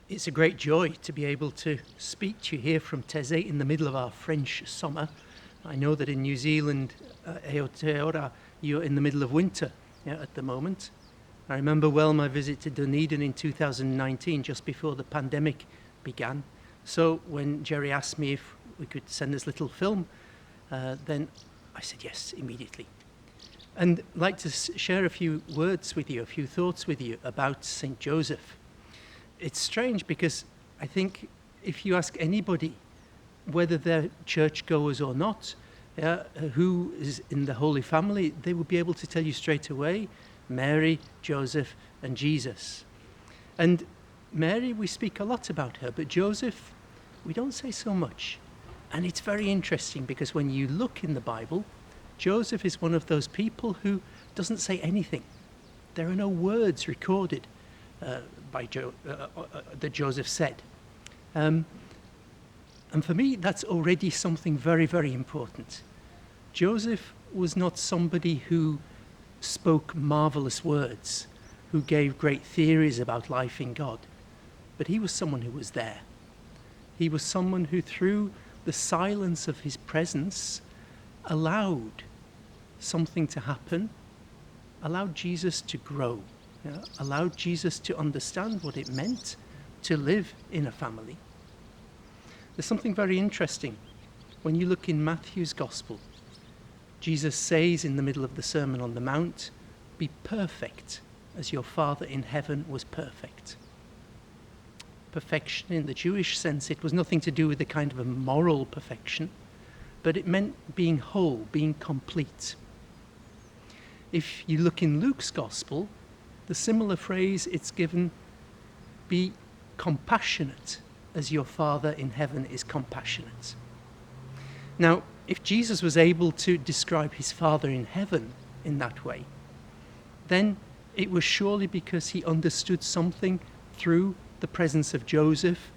It's a great joy to be able to speak to you here from Taize in the middle of our French summer. I know that in New Zealand, Aotearoa, you're in the middle of winter at the moment. I remember well my visit to Dunedin in 2019, just before the pandemic began. So when Jerry asked me if we could send this little film, then I said yes immediately. And I'd like to share a few words with you, a few thoughts with you about St. Joseph. It's strange because I think if you ask anybody, whether they're churchgoers or not, who is in the Holy Family, they will be able to tell you straight away, Mary, Joseph, and Jesus. And Mary, we speak a lot about her, but Joseph, we don't say so much. And it's very interesting because when you look in the Bible, Joseph is one of those people who doesn't say anything. There are no words recorded that Joseph said. And for me, that's already something very, very important. Joseph was not somebody who spoke marvelous words, who gave great theories about life in God, but he was someone who was there. He was someone who, through the silence of his presence, allowed something to happen, allowed Jesus to grow, allowed Jesus to understand what it meant to live in a family. There's something very interesting. When you look in Matthew's Gospel, Jesus says in the middle of the Sermon on the Mount, "Be perfect as your Father in heaven was perfect." Perfection in the Jewish sense, it was nothing to do with the kind of a moral perfection, but it meant being whole, being complete. If you look in Luke's Gospel, the similar phrase it's given, "Be compassionate as your Father in heaven is compassionate." Now, if Jesus was able to describe his Father in heaven in that way, then it was surely because he understood something through the presence of Joseph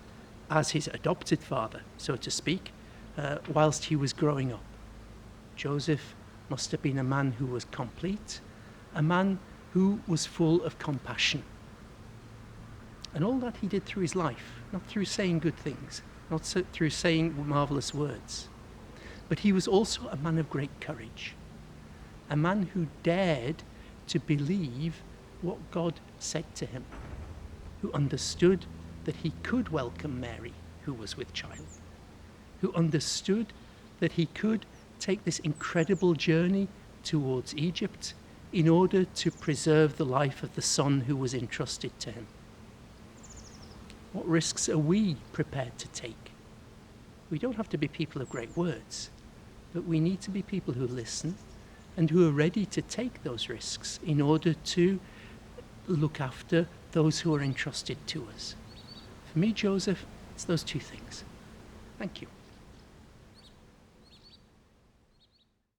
as his adopted father, so to speak, whilst he was growing up. Joseph must have been a man who was complete, a man who was full of compassion. And all that he did through his life, not through saying good things, not through saying marvelous words, but he was also a man of great courage, a man who dared to believe what God said to him, who understood that he could welcome Mary, who was with child, who understood that he could take this incredible journey towards Egypt in order to preserve the life of the son who was entrusted to him. What risks are we prepared to take? We don't have to be people of great words, but we need to be people who listen and who are ready to take those risks in order to look after those who are entrusted to us. For me, Joseph, it's those two things. Thank you.